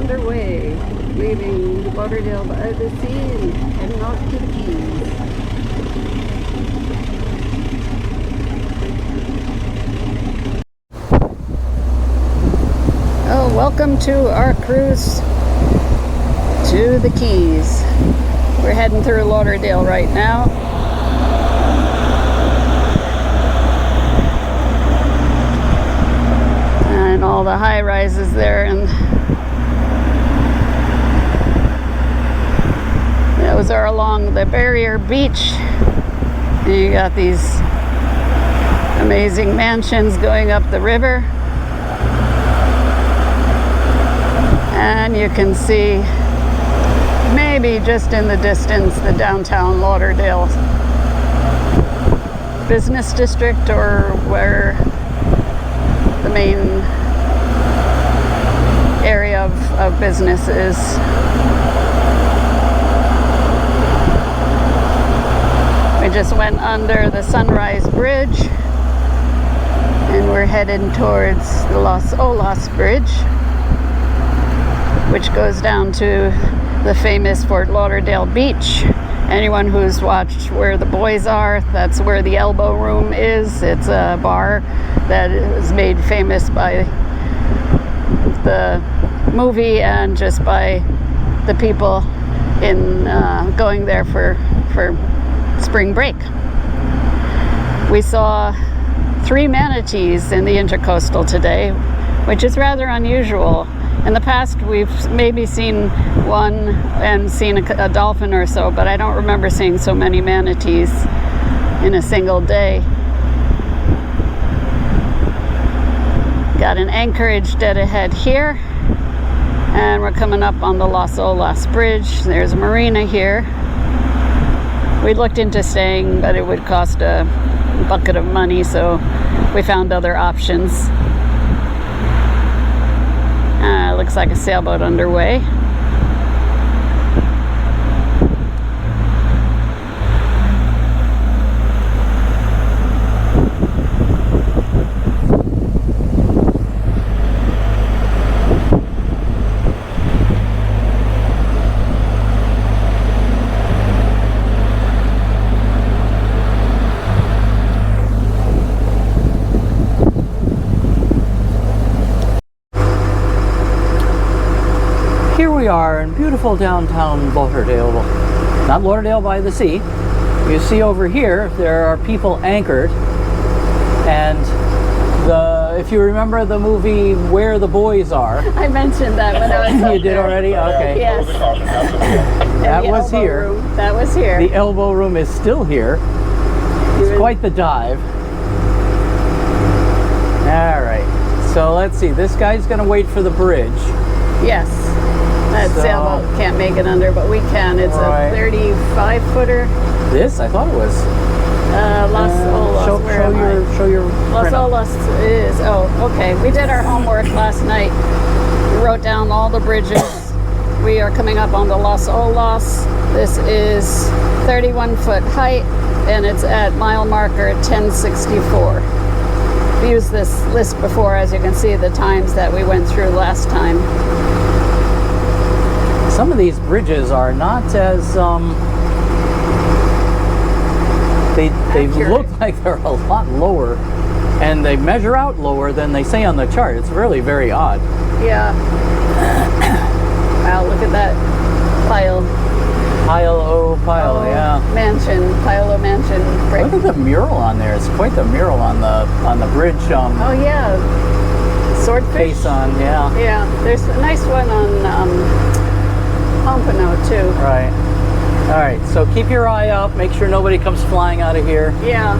underway, leaving Lauderdale-by-the-Seas and off to the Keys. Oh, welcome to our cruise to the Keys. We're heading through Lauderdale right now. And all the high rises there, and those are along the barrier beach. And you got these amazing mansions going up the river. And you can see maybe just in the distance the downtown Lauderdale business district, or where the main area of business is. We just went under the Sunrise Bridge and we're headed towards the Olas Bridge, which goes down to the famous Fort Lauderdale beach. Anyone who's watched Where the Boys Are, that's where the Elbow Room is. It's a bar that was made famous by the movie and just by the people in going there for spring break. We saw 3 manatees in the Intra-Coastal today, which is rather unusual. In the past, we've maybe seen one and seen a dolphin or so, but I don't remember seeing so many manatees in a single day. Got an anchorage dead ahead here, and we're coming up on the Olas Bridge. There's a marina here. We looked into staying, but it would cost a bucket of money, so we found other options. Looks like a sailboat underway. Here we are in beautiful downtown Lauderdale, not Lauderdale-by-the-Sea. You see over here, there are people anchored, and if you remember the movie Where the Boys Are. I mentioned that when I was up You did there. already? Okay. Yes. That was here. That was here. The Elbow Room is still here. It's quite the dive. All right. So let's see. This guy's going to wait for the bridge. Yes. That sailboat can't make it under, but we can. It's a 35-footer. This? I thought it was. Las Olas. Show your Las Olas is. Oh, okay. We did our homework last night. We wrote down all the bridges. We are coming up on the Las Olas. This is 31-foot height, and it's at mile marker 1064. We used this list before, as you can see, the times that we went through last time. Some of these bridges are not as they look like they're a lot lower, and they measure out lower than they say on the chart. It's really very odd. Yeah. Wow, look at that pile. Pile, yeah. Pile mansion. Brick. Look at the mural on there. It's quite the mural on the bridge. Oh yeah. Swordfish. Face on, yeah. Yeah. There's a nice one on Pompano too. Right. All right. So keep your eye out. Make sure nobody comes flying out of here. Yeah.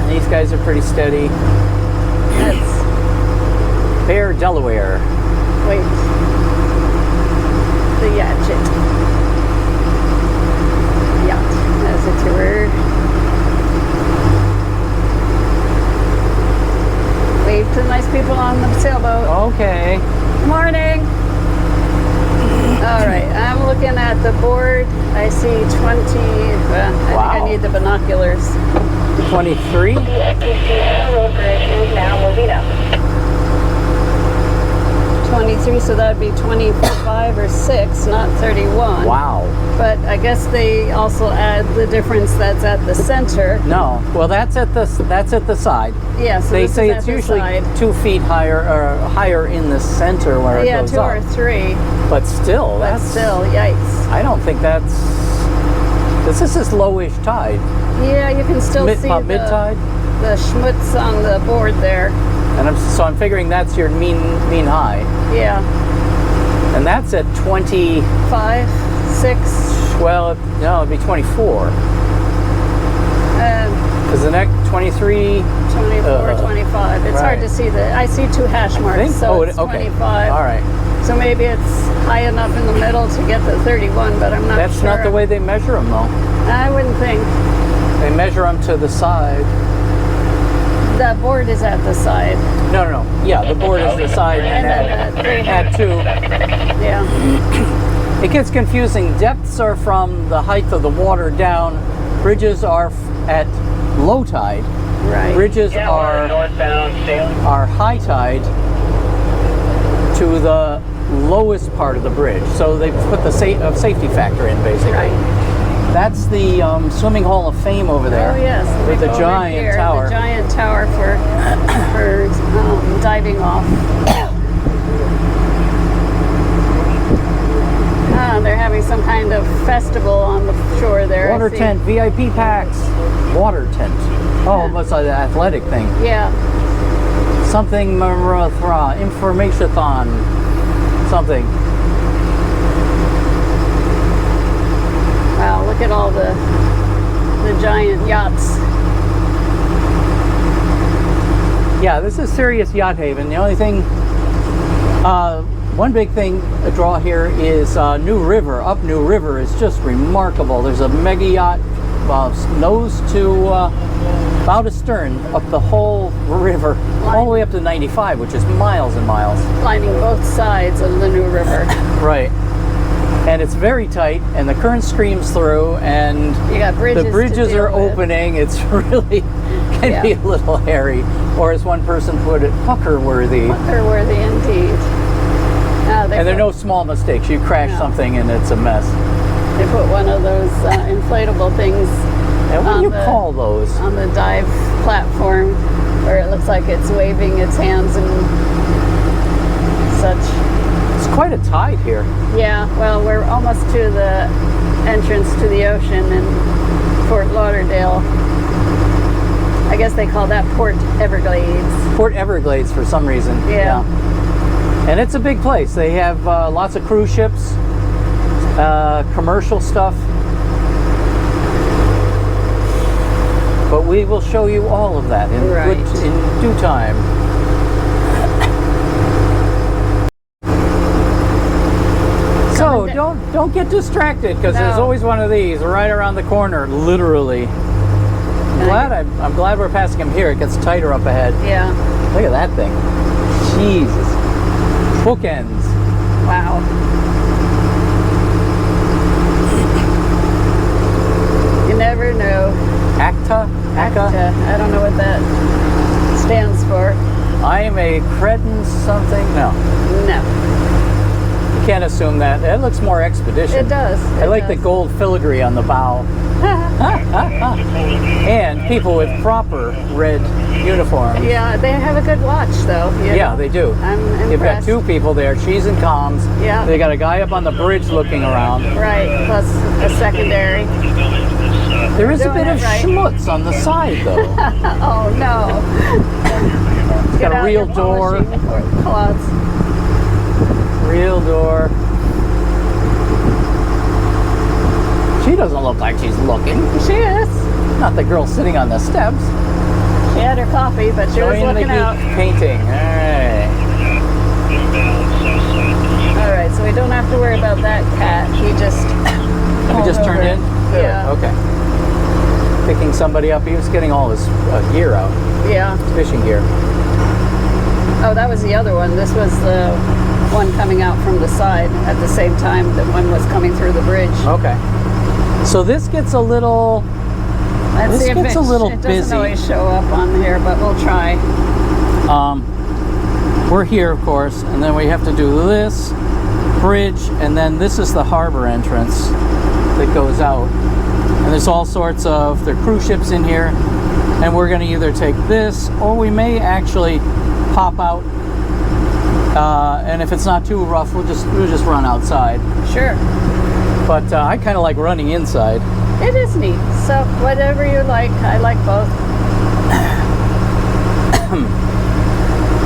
These guys are pretty steady. That's Bear, Delaware. wait. The yacht. Yacht. As a tour. Wave to the nice people on the sailboat. Okay. Morning. All right, I'm looking at the board. I see 20. I think I need the binoculars. 23. The 23 23, so that would be 25 or 6, not 31. Wow. But I guess they also add the difference that's at the center. No. Well, that's at the side. Yeah, so They this say is it's at the usually side. 2 feet higher or higher in the center where it Yeah, goes 2 up. or 3. But still, But that's still, yikes. I don't think that's. This is lowish tide. Yeah, you can still see About mid tide. the schmutz on the board there. And I'm figuring that's your mean high. Yeah. And that's at 20. 5, 6. Well, no, it'd be 24. Because the next 23. 24, 25. It's hard right. to see I see 2 hash marks, think? so Oh, it's okay. 25. All right. So maybe it's high enough in the middle to get the 31, but I'm not That's sure. not the way they measure them, though. I wouldn't think. They measure them to the side. The board is at the side. No. Yeah, the board is the side, and add 2. Yeah. It gets confusing. Depths are from the height of the water down. Bridges are at low tide. Right. Bridges are high tide to the lowest part of the bridge. So they put the safety factor in, basically. Right. That's the Swimming Hall of Fame over there. Oh yes, with the over giant here, tower. The giant tower for diving off. They're having some kind of festival on the shore there. Water tent, VIP packs. Water tent. Oh, what's that athletic thing? Yeah. Something marathon, information-thon, something. Wow, look at all the giant yachts. Yeah, this is serious yacht haven. The only thing, one big thing to draw here is New River. Up New River is just remarkable. There's a mega yacht, nose to bow astern, up the whole river, all the way up to 95, which is miles and miles. Lining both sides of the New River. Right. And it's very tight, and the current streams through, and You got bridges the bridges to deal are with. opening. It's really can be Yeah. a little hairy, or as one person put it, pucker-worthy. They're worthy indeed. And there are no small mistakes. You crash No. something, and it's a mess. They put one of those inflatable things And what on do you the- call those? on the dive platform, where it looks like it's waving its hands and such. It's quite a tide here. Yeah, well, we're almost to the entrance to the ocean in Fort Lauderdale. I guess they call that Port Everglades. Port Everglades for some reason. Yeah. And it's a big place. They have lots of cruise ships, commercial stuff. But we will show you all of that in due time. So don't get distracted, because there's No. always one of these right around the corner, literally. I'm glad we're passing them here. It gets tighter up ahead. Yeah. Look at that thing. Jesus. Bookends. Wow. You never know. ACTA? ACTA? I don't know what that stands for. I am a cretin something? No. No. You can't assume that. It looks more expedition. It does. I like the gold filigree on the bow. And people with proper red uniforms. Yeah, they have a good watch though. Yeah, they do. I'm impressed. You've got 2 people there, cheese and comms. Yeah. They got a guy up on the bridge looking around. Right, plus a secondary. There is a Doing bit of it right. schmutz on the side, though. Oh no. It's got a real door. Cloths. Real door. She doesn't look like she's looking. She is. Not the girl sitting on the steps. She had her coffee, but she was Join the looking out. geek painting. All right, so we don't have to worry about that cat. He just Turned in? Good. Yeah. Okay. Picking somebody up. He was getting all his gear out. Yeah. Fishing gear. Oh, that was the other one. This was the one coming out from the side at the same time that one was coming through the bridge. Okay. So this gets a little... Let's This see if gets a little it busy. doesn't always show up on here, but we'll try. we're here, of course, and then we have to do this bridge, and then this is the harbor entrance that goes out. And there's all sorts of, there are cruise ships in here, and we're going to either take this, or we may actually pop out, and if it's not too rough, we'll just run outside. Sure. But I kind of like running inside. It is neat. So whatever you like, I like both.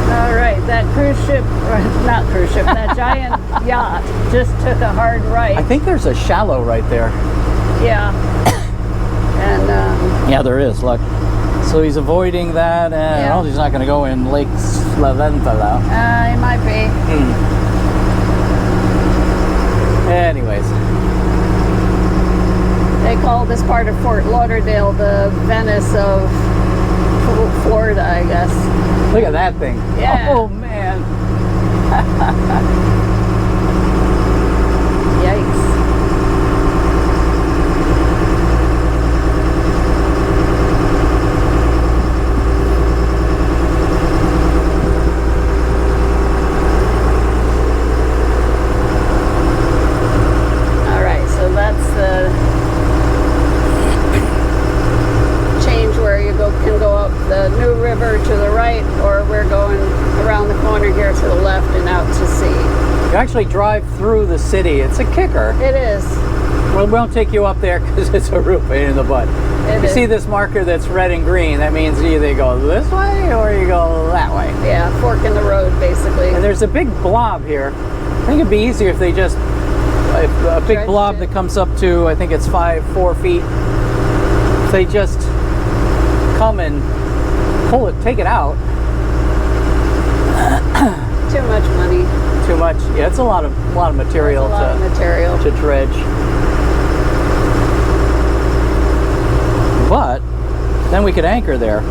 All right, that cruise ship, or not cruise ship, that giant yacht just took a hard right. I think there's a shallow right there. Yeah. And yeah, there is. Look. So he's avoiding that, and Yeah. well, he's not going to go in Lake Slaventhal. he might be. Anyways, They call this part of Fort Lauderdale the Venice of Florida, I guess. look at that thing. Yeah. Oh man. Yikes. All right, so that's the change where you can go up the New River to the right, or we're going around the corner here to the left and out to sea. You actually drive through the city. It's a kicker. It is. Well, we won't take you up there because it's a real pain in the butt. It You is. see this marker that's red and green, that means you either go this way or you go that way. Yeah, fork in the road, basically. And there's a big blob here. I think it'd be easier if they just, a big Dredged blob it. that comes up to, I think it's 4 feet. If they just come and pull it, take it out. Too much money. Too much. Yeah, it's a lot of material That's a lot of material. to dredge. But then we could anchor there.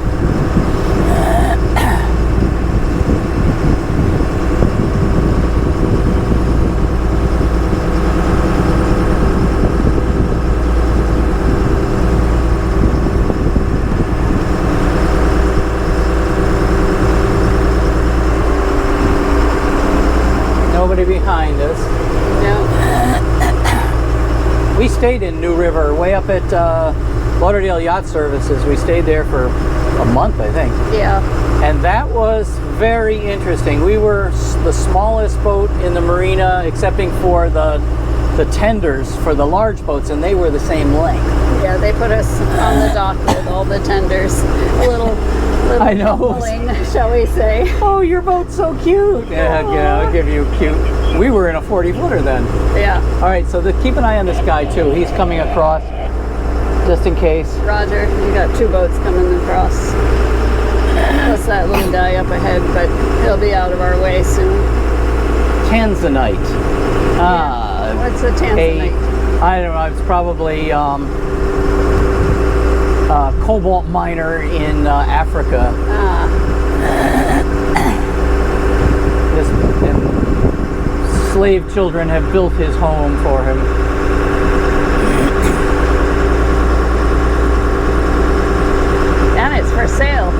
Nobody behind us. No. We stayed in New River, way up at Lauderdale Yacht Services. We stayed there for a month, I think. Yeah. And that was very interesting. We were the smallest boat in the marina, excepting for the tenders for the large boats, and they were the same length. Yeah, they put us on the dock with all the tenders. A little I know. pulling, shall we say. Oh, your boat's so cute. Yeah, I'll give you cute. We were in a 40-footer then. Yeah. All right, so keep an eye on this guy too. He's coming across, just in case. Roger, you got 2 boats coming across. Plus that little guy up ahead, but he'll be out of our way soon. Tanzanite. What's a tanzanite? I don't know. It's probably cobalt miner in Africa. And slave children have built his home for him. And it's for sale.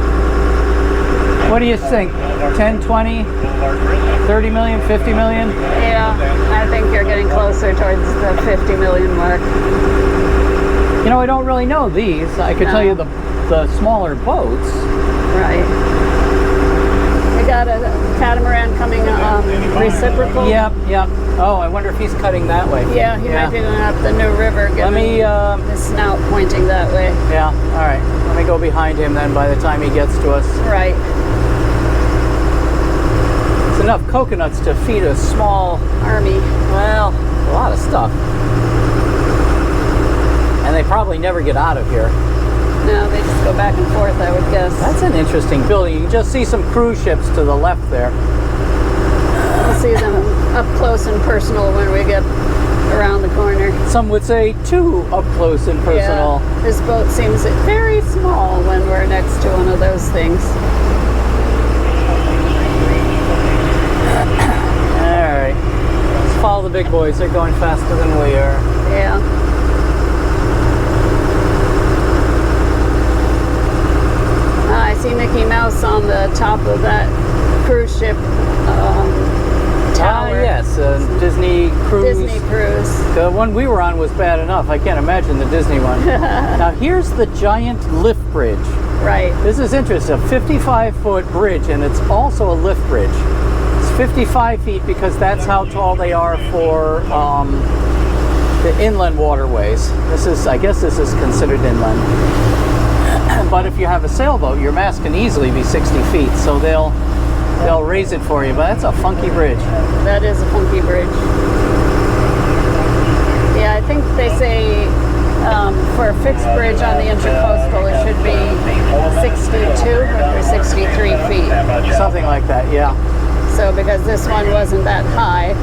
What do you think? 10, 20, 30 million, 50 million? Yeah, I think you're getting closer towards the 50 million mark. You know, I don't really know these. I could tell you the smaller boats. Right. We got a catamaran coming reciprocal. Yep. Oh, I wonder if he's cutting that way. Yeah, he might be going up the New River, Let me, getting his snout pointing that way. yeah, all right. Let me go behind him then by the time he gets to us. Right. It's enough coconuts to feed a small, Army. well, a lot of stuff. And they probably never get out of here. No, they just go back and forth, I would guess. That's an interesting building. You can just see some cruise ships to the left there. We'll see them up close and personal when we get around the corner. Some would say too up close and personal. Yeah, this boat seems very small when we're next to one of those things. All right. Let's follow the big boys. They're going faster than we are. Yeah. I see Mickey Mouse on the top of that cruise ship tower. Yes, Disney cruise. Disney cruise. The one we were on was bad enough. I can't imagine the Disney one. Now here's the giant lift bridge. Right. This is interesting. A 55-foot bridge, and it's also a lift bridge. It's 55 feet because that's how tall they are for the inland waterways. I guess this is considered inland. But if you have a sailboat, your mast can easily be 60 feet. So they'll raise it for you. But that's a funky bridge. That is a funky bridge. Yeah, I think they say for a fixed bridge on the Intra-Coastal, it should be 62 or 63 feet. Something like that, yeah. So because this one wasn't that high,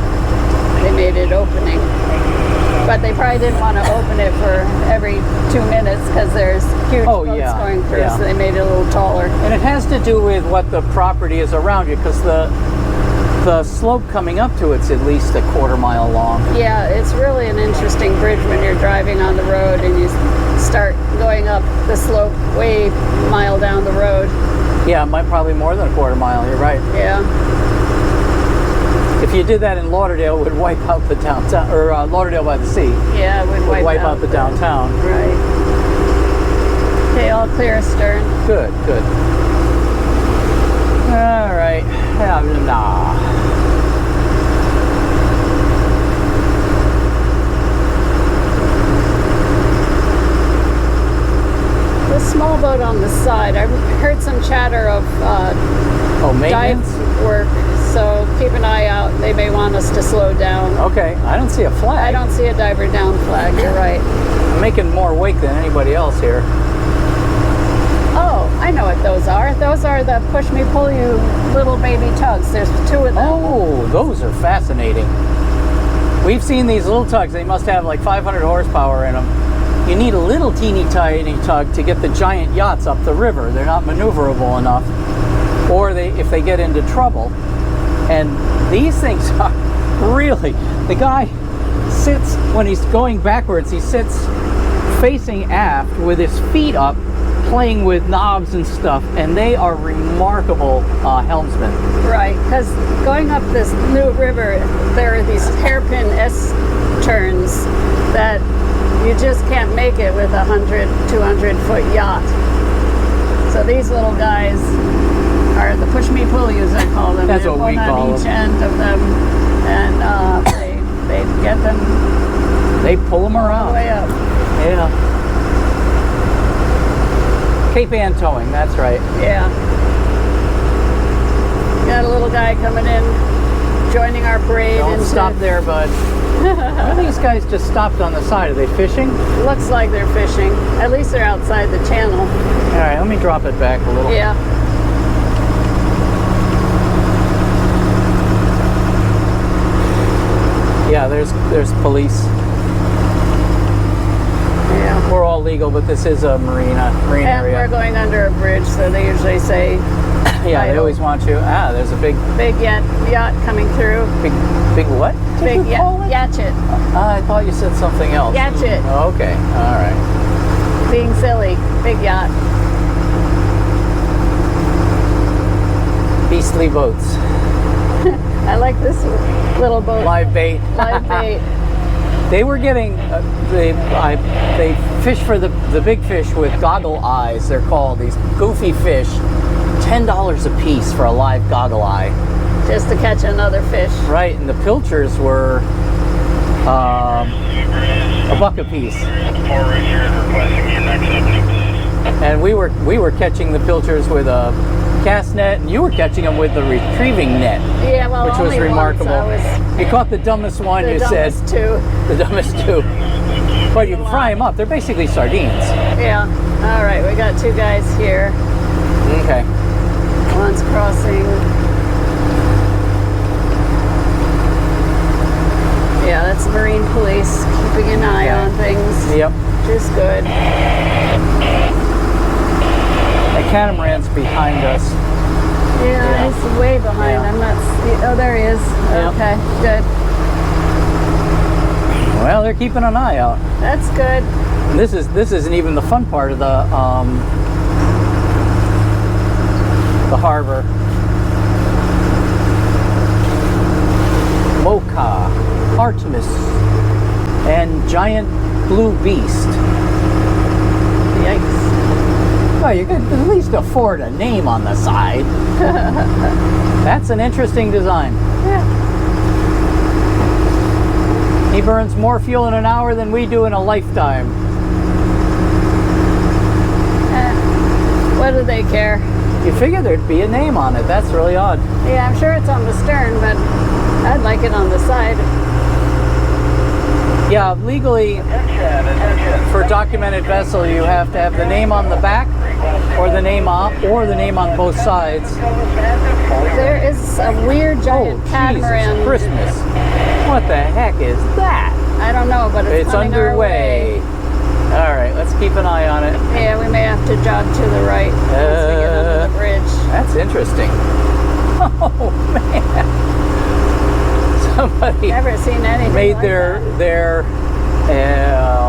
they made it opening. But they probably didn't want to open it for every 2 minutes because there's huge boats going through, so they made it a little taller. And it has to do with what the property is around you, because the slope coming up to it's at least a quarter-mile long. Yeah, it's really an interesting bridge when you're driving on the road and you start going up the slope way a mile down the road. Yeah, probably more than a quarter-mile. You're right. Yeah. If you did that in Lauderdale, it would wipe out the downtown, or Lauderdale-by-the-Sea. Yeah, it would wipe out the downtown. Right. Okay, all clear astern. Good, good. All right. Nah. The small boat on the side. I heard some chatter of maintenance dive work. So keep an eye out. They may want us to slow down. Okay, I don't see a flag. I don't see a diver down flag. You're right. I'm making more wake than anybody else here. Oh, I know what those are. Those are the push me pull you little baby tugs. There's 2 of them. Oh, those are fascinating. We've seen these little tugs. They must have like 500 horsepower in them. You need a little teeny tiny tug to get the giant yachts up the river. They're not maneuverable enough. Or if they get into trouble. And these things are really, the guy sits, when he's going backwards, he sits facing aft with his feet up, playing with knobs and stuff, and they are remarkable helmsmen. Right, because going up this new river, there are these hairpin S-turns that you just can't make it with a 100, 200-foot yacht. So these little guys are the push me pull yous, I call them. That's what we call them. On each end of them, and they get them. They pull them around. All the way up. Yeah. Cape Ann towing. That's right. Yeah. Got a little guy coming in, joining our parade. Don't stop there, bud. Well, these guys just stopped on the side. Are they fishing? Looks like they're fishing. At least they're outside the channel. All right, let me drop it back a little. Yeah. Yeah, there's police. Yeah. We're all legal, but this is a marine area. And we're going under a bridge, so they usually say. Yeah, they always want you. There's a big yacht coming through. Big what? Big yatchet. I thought you said something else. Yatchet. Okay, all right. Being silly, big yacht. Beastly boats. I like this little boat. Live bait. Live bait. They were getting, they fish for the big fish with goggle eyes, they're called, these goofy fish. $10 a piece for a live goggle eye. Just to catch another fish. Right, and the pilchers were $1 a piece. And we were catching the pilchers with a cast net, and you were catching them with the retrieving net. Yeah, well, which was remarkable. You caught the dumbest one, you said. The dumbest two. But you can fry them up. They're basically sardines. Yeah. All right, we got 2 guys here. Okay. One's crossing. Yeah, that's Marine Police keeping an eye on things. Yep. Which is good. The catamaran's behind us. Yeah, he's way behind. I'm not. Oh, there he is. Yep. Okay, good. Well, they're keeping an eye out. That's good. And this isn't even the fun part of the harbor. Artemis and Giant Blue Beast. Yikes. Well, you could at least afford a name on the side. That's an interesting design. Yeah. He burns more fuel in an hour than we do in a lifetime. What do they care? You figure there'd be a name on it. That's really odd. Yeah, I'm sure it's on the stern, but I'd like it on the side. Yeah, legally, for a documented vessel, you have to have the name on the back, or the name on both sides. There is a weird giant catamaran. Jesus Christmas! What the heck is that? I don't know, but it's coming our way. underway. All right, let's keep an eye on it. Yeah, we may have to jog to the right once we get under the bridge. That's interesting. Oh man! Somebody Never seen anything made like their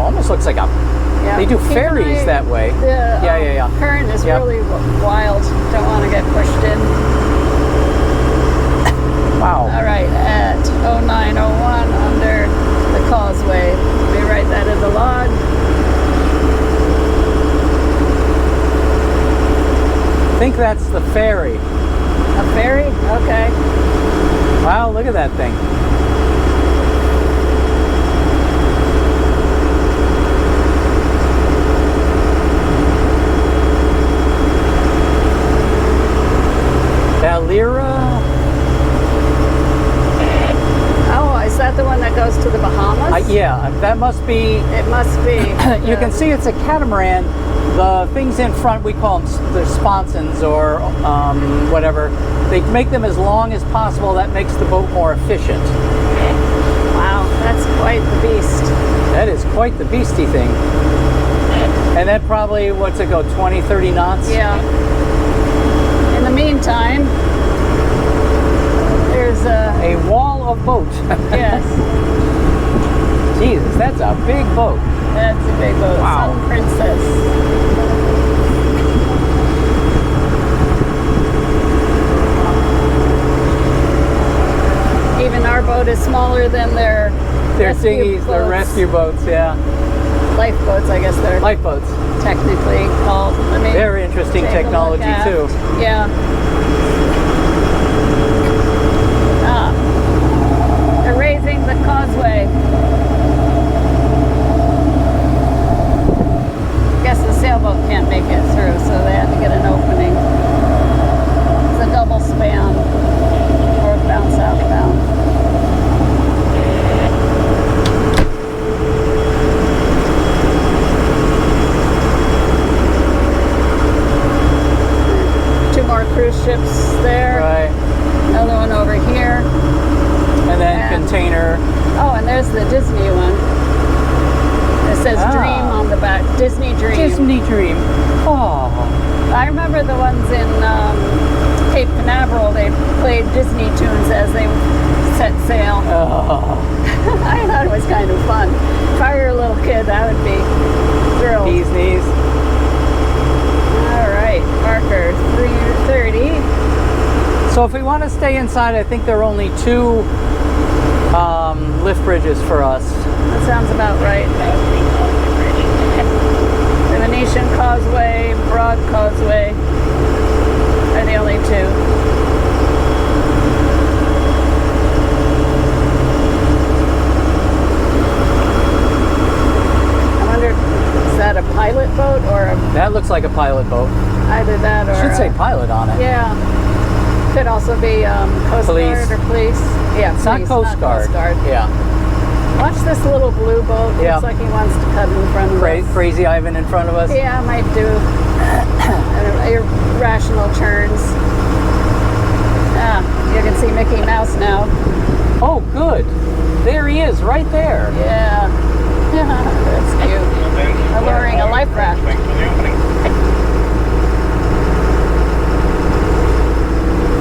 almost looks like a. Yeah. They do Keep an ferries eye. that way. The Yeah. current is Yep. really wild. Don't want to get pushed in. Wow. All right, at 0901 under the causeway. We write that in the log. I think that's the ferry. A ferry? Okay. Wow, look at that thing. Valera. Oh, is that the one that goes to the Bahamas? Yeah, that must be. It must be. You can see it's a catamaran. The things in front, we call them the sponsons or whatever. They make them as long as possible. That makes the boat more efficient. Wow, that's quite the beast. That is quite the beastie thing. And then probably, what's it go, 20, 30 knots? Yeah. In the meantime, there's A wall of boat. yes, Jesus, that's a big boat. that's a big boat. Wow. Sun Princess. Even our boat is smaller than their They're rescue dinghies, they're boats. rescue boats, yeah. Lifeboats, I guess they're Lifeboats. technically called. Let me Very interesting take a look technology, at. too. Yeah. They're raising the causeway. I guess the sailboat can't make it through, so they had to get an opening. It's a double span, northbound, southbound. Two more cruise ships there. Right. Another one over here. And then And- container. Oh, and there's the Disney one. It says Dream on the back. Disney Dream. Disney Dream. Oh. I remember the ones in Cape Canaveral. They played Disney tunes as they set sail. Oh. I thought it was kind of fun. If I were a little kid, I would be thrilled. Bees knees. All right, marker 330. So if we want to stay inside, I think there are only two lift bridges for us. That sounds about right. The Venetian Causeway, Broad Causeway are the only two. I wonder, is that a pilot boat or That looks like a pilot boat. either that or Should say pilot on it. yeah. Could also be Coast Police. Guard or police. Yeah, It's not police, Coast Guard. Coast Guard. Yeah. Watch this little blue boat. Yeah. Looks like he wants to cut in front of us. Crazy Ivan in front of us. Yeah, I might do irrational turns. Ah, you can see Mickey Mouse now. Oh, good. There he is, right there. Yeah. That's cute. Alluring a life raft.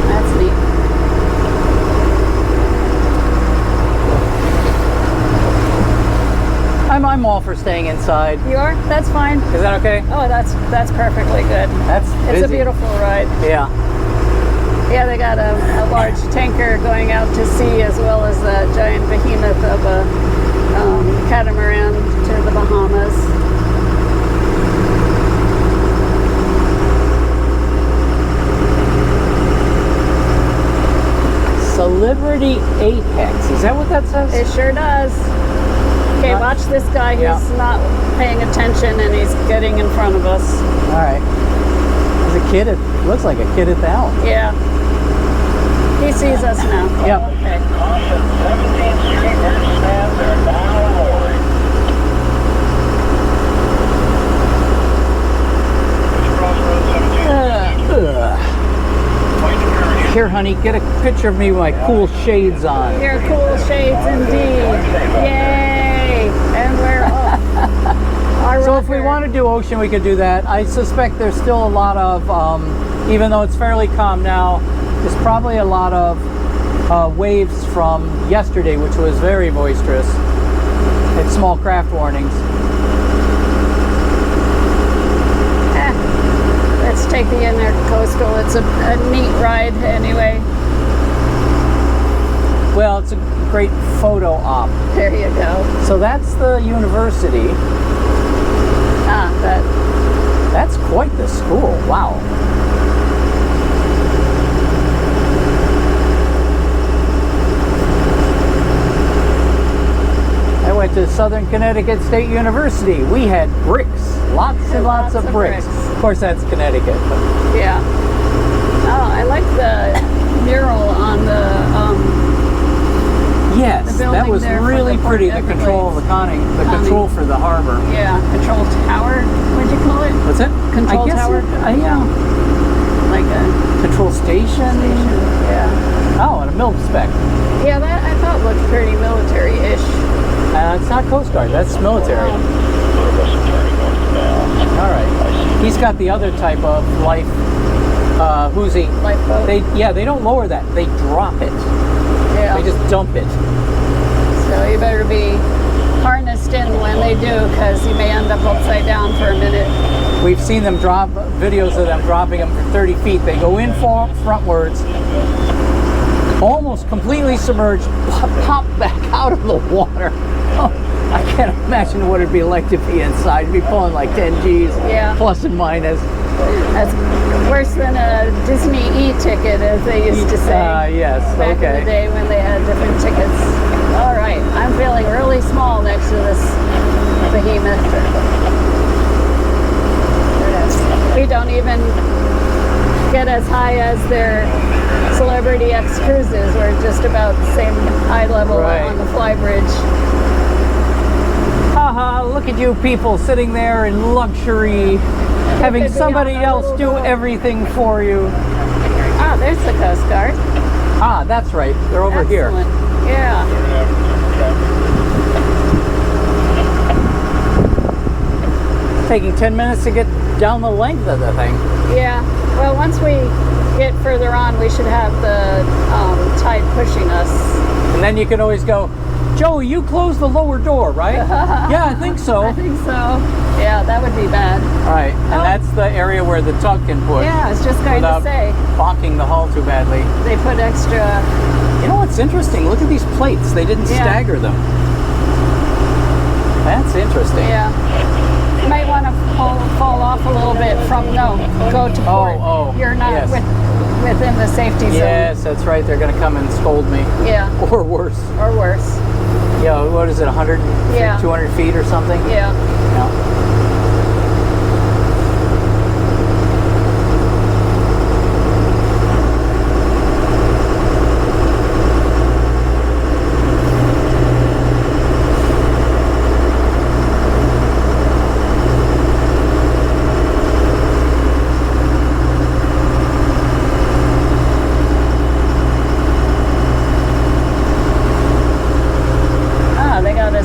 That's neat. I'm all for staying inside. You are? That's fine. Is that okay? Oh, that's perfectly good. That's It's a busy. beautiful ride. Yeah. Yeah, they got a large tanker going out to sea, as well as a giant behemoth of a catamaran to the Bahamas. Celebrity Apex. Is that what that says? It sure does. Okay, watch this guy who's not paying attention, and he's getting in front of us. All right. There's a kid. It looks like a kid at the helm. Yeah. He sees us now. Yep. Okay. Caution, 17 streeters stands are now moored. Here, honey, get a picture of me with my cool shades on. Your cool shades indeed. Yay! And we're off. Our So if we rocker. want to do ocean, we could do that. I suspect there's still a lot of, even though it's fairly calm now, there's probably a lot of waves from yesterday, which was very boisterous. And small craft warnings. Let's take the Intra-Coastal. It's a neat ride anyway. Well, it's a great photo op. There you go. So that's the university. Ah, That's quite the school. Wow. I went to Southern Connecticut State University. We had bricks. Lots and lots of bricks. Of course, that's Connecticut. But yeah. Oh, I like the mural on the yes, the building that was there for really the Fort pretty. The control of the control for the harbor. Yeah, control tower. What'd you call it? What's it? Control I guess tower? Yeah. Like a Control station. yeah. Oh, and a milk spec. Yeah, that I thought looked pretty military-ish. It's not Coast Guard. That's military. All right. He's got the other type of life. Who's he? Lifeboat. They don't lower that. They drop it. Yeah. They just dump it. So you better be harnessed in when they do, because you may end up upside down for a minute. We've seen them drop videos of them dropping them for 30 feet. They go in frontwards, almost completely submerged, pop back out of the water. Oh, I can't imagine what it'd be like to be inside. You'd be pulling like 10 G's, Yeah. plus and minus. That's worse than a Disney e-ticket, as they used to say. Yes, Back okay. in the day when they had different tickets. All right, I'm feeling really small next to this behemoth. We don't even get as high as their Celebrity X cruises. We're just about the same eye level on the fly bridge. Haha, look at you people sitting there in luxury, having somebody else do everything for you. Ah, there's the Coast Guard. Ah, that's right. They're over here. Excellent. Yeah. Taking 10 minutes to get down the length of the thing. Yeah. Well, once we get further on, we should have the tide pushing us. And then you can always go, Joey, you closed the lower door, right? Yeah, I think so. I think so. Yeah, that would be bad. Right, and that's the area where the tug can push. Yeah, I was just going to without say. bonking the hull too badly. They put extra. You know what's interesting? Look at these plates. They didn't stagger them. That's interesting. Yeah. You might want to fall off a little bit from, go to port. Oh, You're not yes. within the safety zone. Yes, that's right. They're going to come and scold me. Yeah. Or worse. Or worse. Yeah, what is it, 100, 200 feet or something? Yeah. Yeah.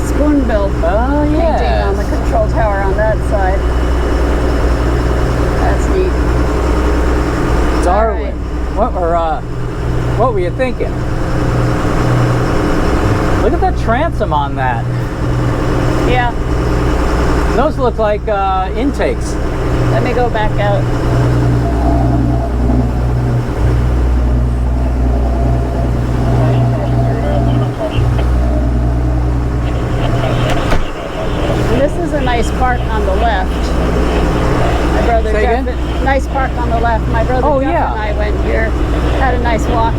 Spoonbill painting on the control tower on that side. That's neat. Darwin. Right. What were you thinking? Look at the transom on that. Yeah. Those look like intakes. Let me go back out. park on the left. My brother Oh, Jeff yeah. and I went here, had a nice walk.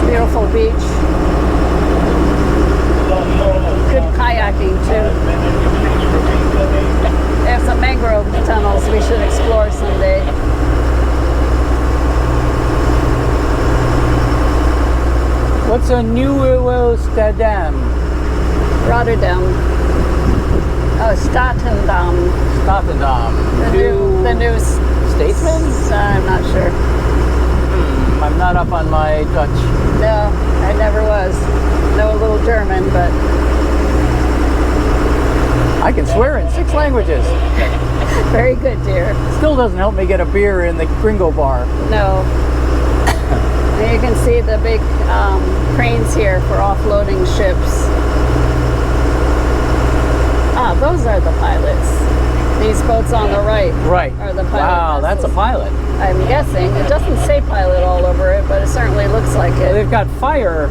Beautiful beach. Good kayaking too. There's some mangrove tunnels we should explore someday. What's a Nieuw-Amsterdam? Rotterdam. Oh, Statendam. Rotterdam. The new Statesman? I'm not sure. I'm not up on my Dutch. No, I never was. Know a little German, but I can swear in 6 languages. very good, dear. Still doesn't help me get a beer in the Gringo bar. No. And you can see the big cranes here for offloading ships. Ah, those are the pilots. These boats on the right Right. are the pilot Wow, that's a vessels. pilot. I'm guessing. It doesn't say pilot all over it, but it certainly looks like Well, it. they've got fire.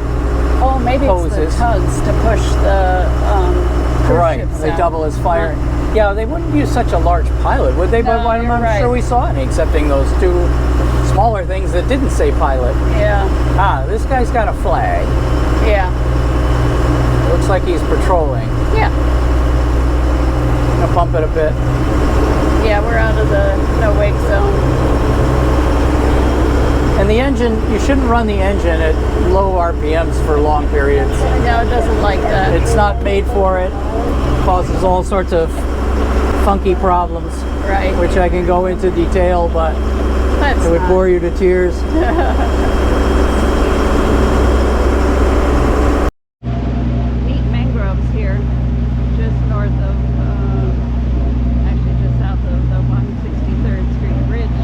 Oh, maybe it's the hoses. tugs to push the cruise Right. ships They out. double as fire. Yeah, they wouldn't use such a large pilot, would they? No, But I'm you're not right. sure we saw any, excepting those 2 smaller things that didn't say pilot. Yeah, Ah, this guy's got a flag. yeah, Looks like he's patrolling. yeah. I'm gonna bump it a bit. Yeah, we're out of the no wake zone. And the engine, you shouldn't run the engine at low RPMs for long periods. No, it doesn't like that. It's not made for it. Causes all sorts of funky problems, Right. which I can go into detail, but That's it would not- bore you to tears. Neat mangroves here, just north of, actually just south of the 163rd Street Bridge.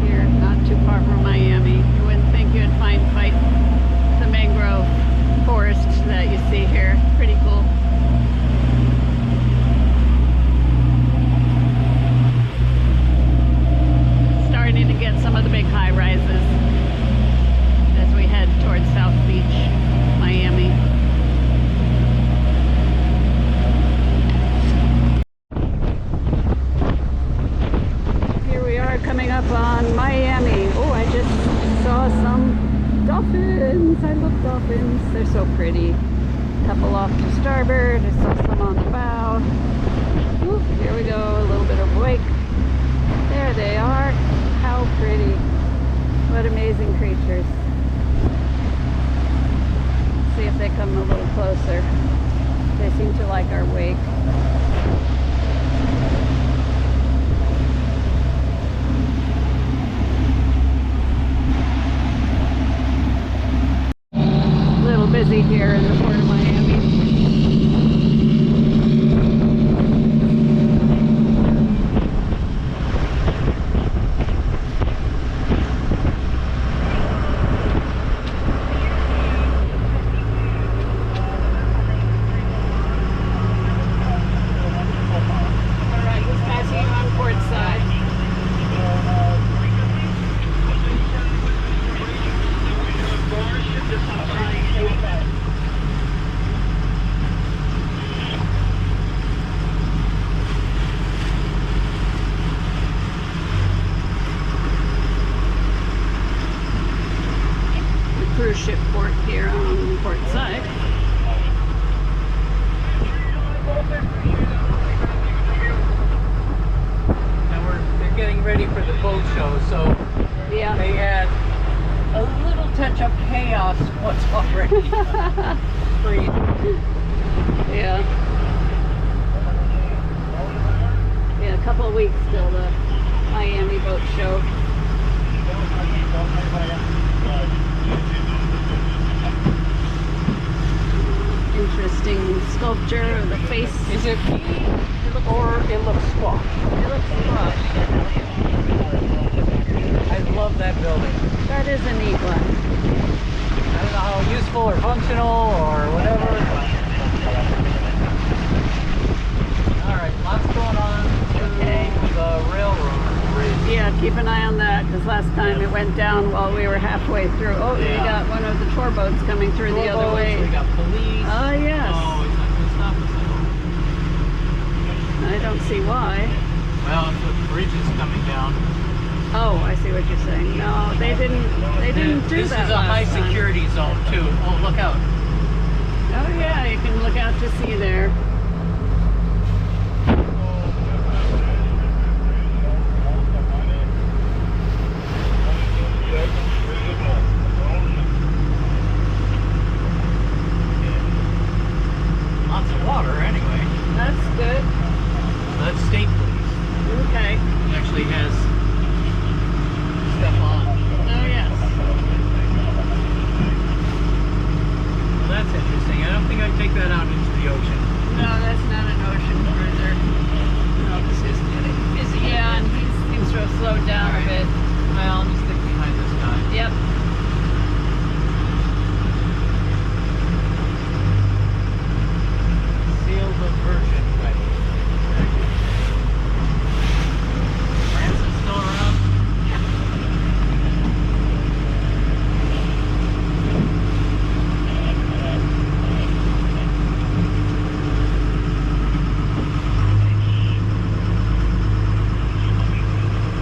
Here, not too far from Miami. You wouldn't think you'd find quite the mangrove forest that you see here. Pretty cool. Starting to get some of the big high rises as we head towards South Beach, Miami. Here we are coming up on Miami. Oh, I just saw some dolphins. I love dolphins. They're so pretty. Couple off to starboard. I saw some on the bow. Ooh, here we go. A little bit of wake. There they are. How pretty. What amazing creatures. See if they come a little closer. They seem to like our wake. A little busy here in the Port of Miami. Alright, just passing you on port side. The cruise ship port here on port side. And they're getting ready for the boat show, so Yeah. they had a little touch of chaos once already. Free. Yeah. Yeah, a couple of weeks till the Miami boat show. Interesting sculpture of the face. Is it me, or it looks squashed? It looks squashed. I love that building. That is a neat one. I don't know how useful or functional or whatever. Alright, lots going on to Okay. the railroad bridge. Yeah, keep an eye on that because last time it went down while we were halfway through. Oh, we Yeah. got one of the tour boats coming through the other way. We got police. Oh, yes. Oh, it's not going to stop us at all. I don't see why. Well, if the bridge is coming down. Oh, I see what you're saying. No, they didn't do This that is a last high time. security zone too. Oh, look out. Oh yeah, you can look out to sea there. Lots of water anyway. That's good. That's state police. Okay. It actually has stuff on. Oh yes. Well, that's interesting. I don't think I'd take that out into the ocean. No, that's not an ocean cruiser. No, this is getting busy. Yeah, and he seems to have slowed down a bit. Well, I'll just stick behind this guy. Yep. Seal the version ready. Francis still around?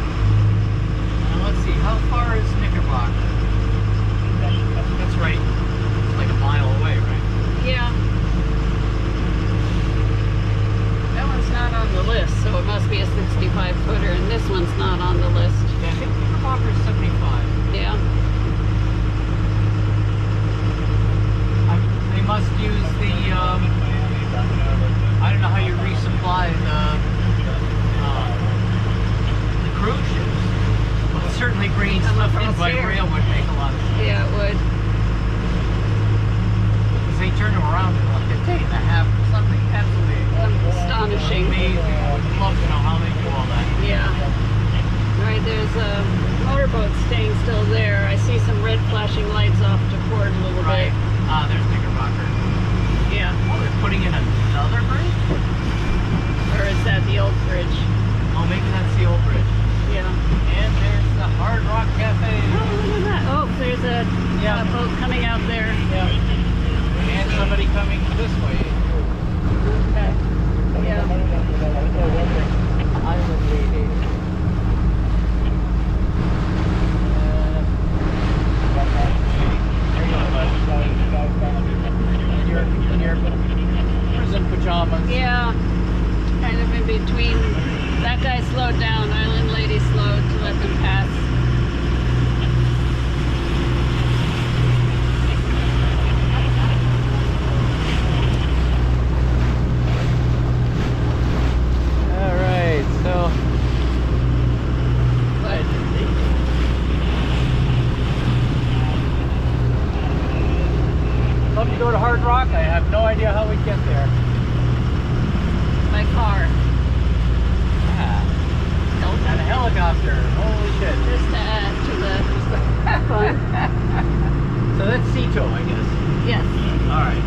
Now let's see, how far is Knickerbocker? That's right. It's like a mile away, right? Yeah. That one's not on the list, so it must be a 65 footer, and this one's not on the list. Yeah, I think Knickerbocker's 75. Yeah. They must use the, I don't know how you resupply the cruise ships. Well, certainly bringing stuff in by here. rail would make a lot of sense. Yeah, it would. Because they turn them around in like a day and a half or something. Absolutely Astonishing. amazing. I would love to know how they do all that. Yeah. All right, there's a motorboat staying still there. I see some red flashing lights off to port a little Right. bit. There's Knickerbocker. Yeah. Oh, they're putting in another bridge? Or is that the old bridge? Oh, maybe that's the old bridge. Yeah. And there's the Hard Rock Cafe. Oh, look at that. Oh, there's a boat coming out there. Yeah. And somebody coming this way. Okay. Yeah. Island lady. In your prison pajamas. Yeah. Kind of in between. That guy slowed down. Island lady slowed to let them pass. All right, so love to go to Hard Rock. I have no idea how we get there. By car. And a helicopter. Holy shit. Just to add to the fun. So that's Cito, I guess. Yes. All right.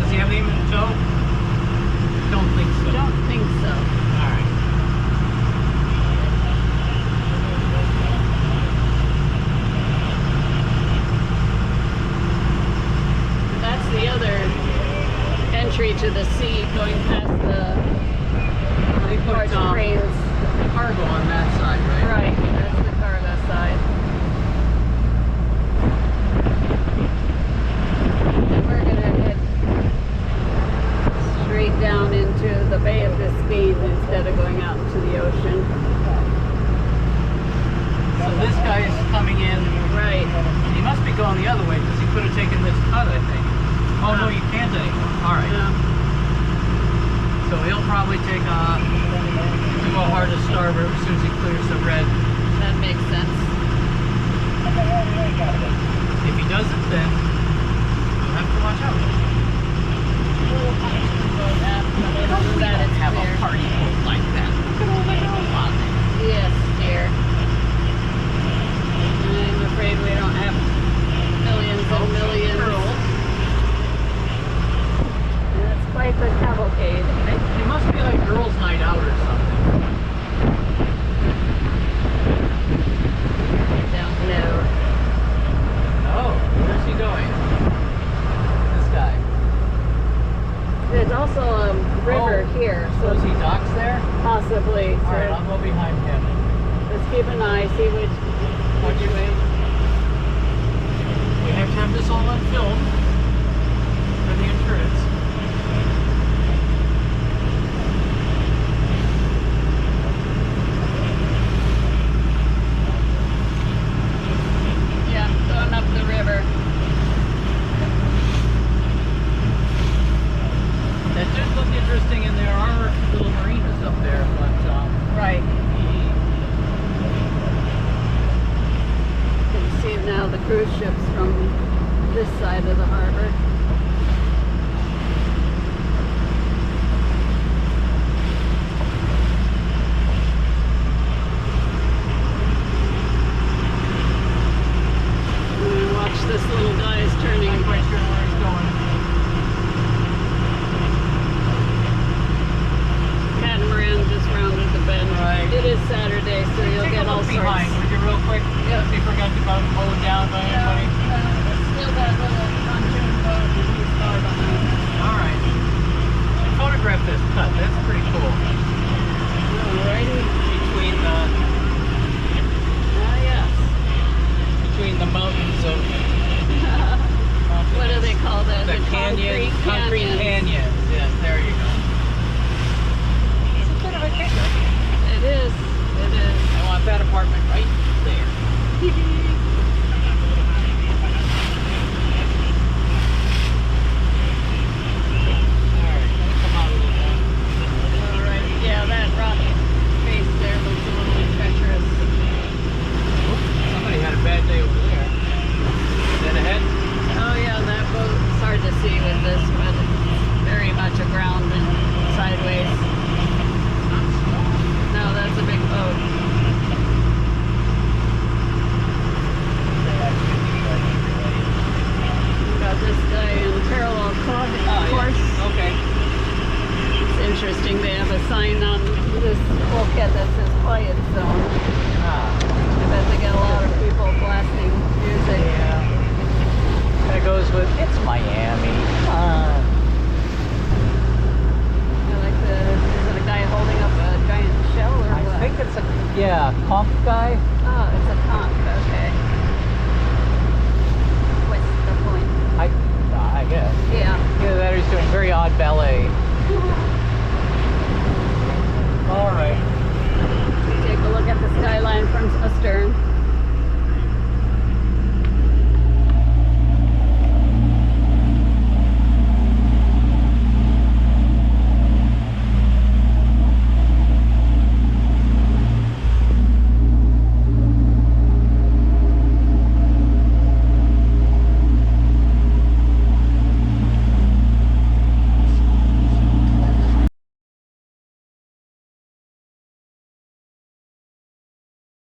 Does he have him in tow? Don't think so. Don't think so. All right. That's the other entry to the sea going past the They put large cranes. cargo on that side, right? Right, that's the cargo side. And we're gonna head straight down into the Bay of Biscayne instead of going out into the ocean. So this guy is coming in. Right. He must be going the other way because he could have taken this cut, I think. Oh no, you can't anymore. All right. Yeah. So he'll probably take to go hard to starboard as soon as he clears the red. That makes sense. If he doesn't, then you'll have to watch out. Other than that, it's Have clear. a party boat like that. Look at all that goes on there. Yes, dear. I'm afraid we don't have millions and millions. That's quite the cavalcade. It must be like girls' night out or something. Don't know. Oh, where's he going? This guy. There's also a river here, So so is he docks there? possibly. All right, So I'll go behind him. let's keep an eye, see which way. We have to have this all on film for the insurance. Yeah, going up the river. It does look interesting, and there are little marinas up there, but Right. You can see now the cruise ships from this side of the harbor. And watch this little guy's turning. I'm quite sure where he's going. Catamaran just rounded the bend. Right. It is Saturday, so you'll Take get a all look sorts. behind, would you, real quick? Yep. See if we're going to go mowed down by anybody. Still that little pontoon boat and he's far behind. All right. Photograph this cut. That's pretty cool. Alrighty. Between Yes. the mountains of What do they call that? the canyon, concrete canyons. canyons. Yes, there you go. It's a bit of a kicker. It is. It is. I want that apartment right there. Alright, let me come out a little more. Alright. Yeah, that rock face there looks a little treacherous. Oop, somebody had a bad day over there. Dead ahead? Oh yeah, that boat. It's hard to see with this, but it's very much aground and sideways. No, that's a big boat. We got this guy in parallel course. Okay. It's interesting. They have a sign on this bulkhead that says quiet zone. I bet they get a lot of people blasting music. Yeah. That goes with, it's Miami. I like the, is it a guy holding up a giant shell or I what? think it's a, yeah, conch guy. Oh, it's a conch, okay. What's the point? I guess. Yeah. Either that or he's doing very odd ballet.